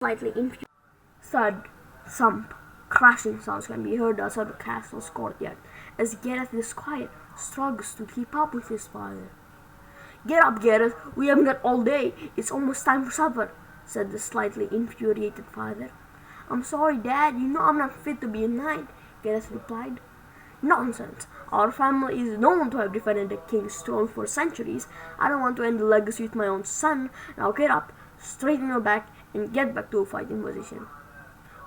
Slightly infuriated. Thud, thump, crashing sounds can be heard outside the castle's courtyard as Gareth the Squire struggles to keep up with his father. "Get up, Gareth, we haven't got all day. It's almost time for supper," said the slightly infuriated father. "I'm sorry, Dad, you know I'm not fit to be a knight," Gareth replied. "Nonsense. Our family is known to have defended the king's throne for centuries. I don't want to end the legacy with my own son. Now get up, straighten your back, and get back to a fighting position."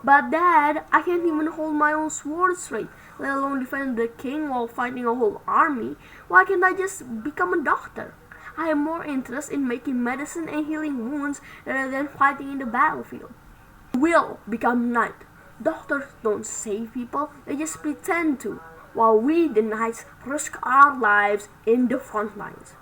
"But Dad, I can't even hold my own sword straight, let alone defend the king while fighting a whole army. Why can't I just become a doctor? I have more interest in making medicine and healing wounds rather than fighting in the battlefield." "You will become a knight. Doctors don't save people, they just pretend to, while we, the knights, risk our lives in the front lines.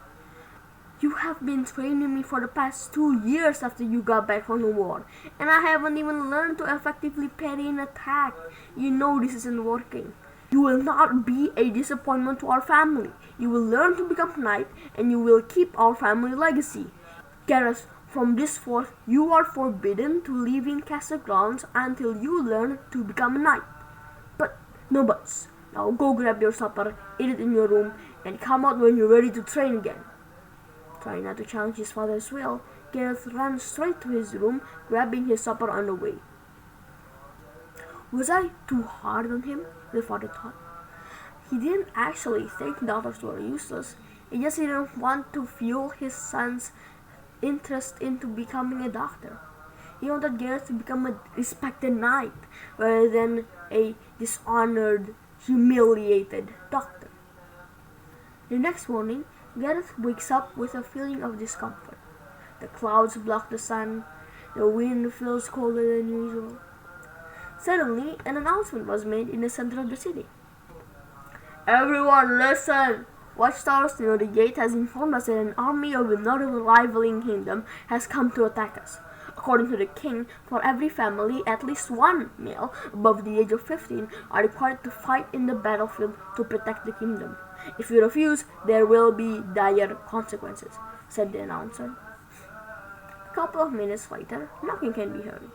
You have been training me for the past 2 years after you got back from the war, and I haven't even learned to effectively parry an attack. You know this isn't working. You will not be a disappointment to our family. You will learn to become a knight, and you will keep our family legacy. Gareth, from this forth, you are forbidden to leave in castle grounds until you learn to become a knight. But no buts. Now go grab your supper, eat it in your room, and come out when you're ready to train again." Trying not to challenge his father's will, Gareth ran straight to his room, grabbing his supper on the way. Was I too hard on him? The father thought. He didn't actually think doctors were useless. He just didn't want to fuel his son's interest into becoming a doctor. He wanted Gareth to become a respected knight rather than a dishonored, humiliated doctor. The next morning, Gareth wakes up with a feeling of discomfort. The clouds block the sun. The wind feels colder than usual. Suddenly, an announcement was made in the center of the city. "Everyone listen! Watchtowers near the gate has informed us that an army of another rivaling kingdom has come to attack us. According to the king, for every family, at least one male above the age of 15 are required to fight in the battlefield to protect the kingdom. If you refuse, there will be dire consequences," said the announcer. A couple of minutes later, knocking can be heard.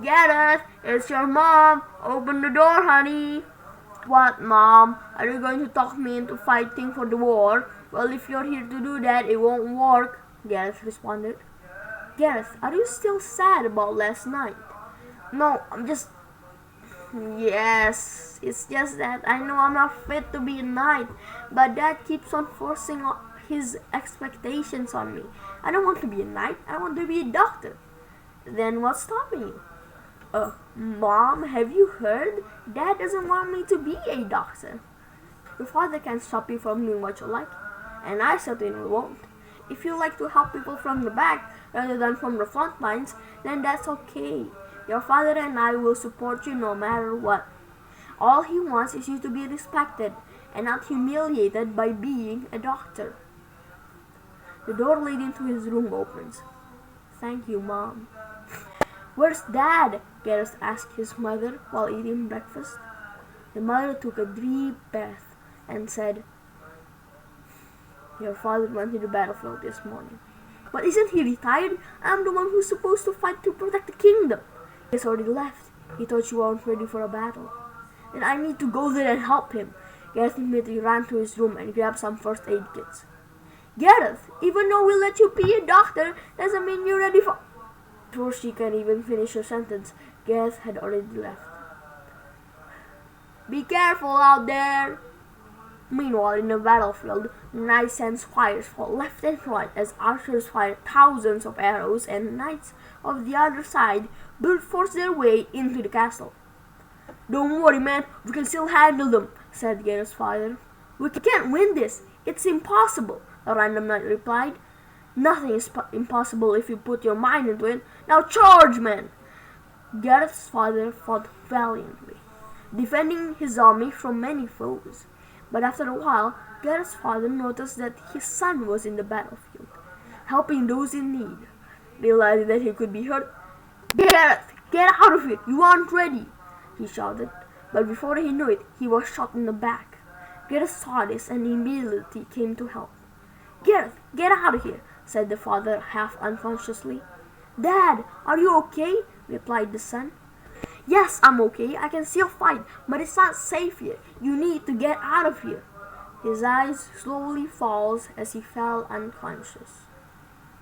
"Gareth, it's your mom. Open the door, honey." "What, Mom? Are you going to talk me into fighting for the war?" "Well, if you're here to do that, it won't work," Gareth responded. "Gareth, are you still sad about last night?" "No, I'm just... Yes, it's just that I know I'm not fit to be a knight, but Dad keeps on forcing his expectations on me. I don't want to be a knight, I want to be a doctor." "Then what's stopping you?" Mom, have you heard? Dad doesn't want me to be a doctor." "Your father can't stop you from doing what you like, and I certainly won't. If you like to help people from the back rather than from the front lines, then that's okay. Your father and I will support you no matter what. All he wants is you to be respected and not humiliated by being a doctor." The door leading to his room opens. "Thank you, Mom." "Where's Dad?" Gareth asked his mother while eating breakfast. The mother took a deep breath and said, "Your father went to the battlefield this morning." "But isn't he retired? I'm the one who's supposed to fight to protect the kingdom." "He's already left. He thought you weren't ready for a battle." "Then I need to go there and help him." Gareth immediately ran to his room and grabbed some first aid kits. "Gareth, even though we let you be a doctor, doesn't mean you're ready for..." Before she can even finish her sentence, Gareth had already left. "Be careful out there!" Meanwhile, in the battlefield, knights and squires fought left and right as archers fired thousands of arrows, and knights of the other side brute forced their way into the castle. "Don't worry, man, we can still handle them," said Gareth's father. "We can't win this. It's impossible," a random knight replied. "Nothing is impossible if you put your mind into it. Now charge, man!" Gareth's father fought valiantly, defending his army from many foes. But after a while, Gareth's father noticed that his son was in the battlefield, helping those in need. Realizing that he could be hurt, "Gareth, get out of here! You aren't ready!" he shouted. But before he knew it, he was shot in the back. Gareth saw this and immediately came to help. "Gareth, get out of here!" said the father half unconsciously. "Dad, are you okay?" replied the son. "Yes, I'm okay. I can still fight, but it's not safe here. You need to get out of here." His eyes slowly falls as he fell unconscious.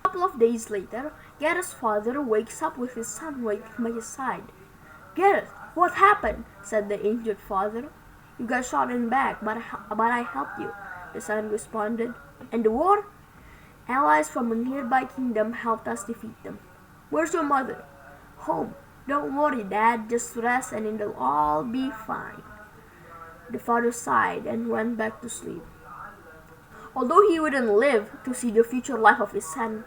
A couple of days later, Gareth's father wakes up with his son waiting by his side. "Gareth, what happened?" said the injured father. "You got shot in the back, but I helped you," the son responded. "And the war?" "Allies from a nearby kingdom helped us defeat them." "Where's your mother?" "Home. Don't worry, Dad. Just rest and it'll all be fine." The father sighed and went back to sleep. Although he wouldn't live to see the future life of his son,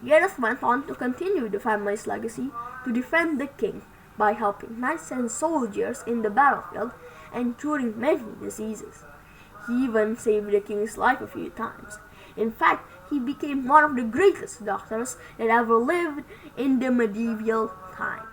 Gareth went on to continue the family's legacy to defend the king by helping knights and soldiers in the battlefield and curing many diseases. He even saved the king's life a few times. In fact, he became one of the greatest doctors that ever lived in the medieval time.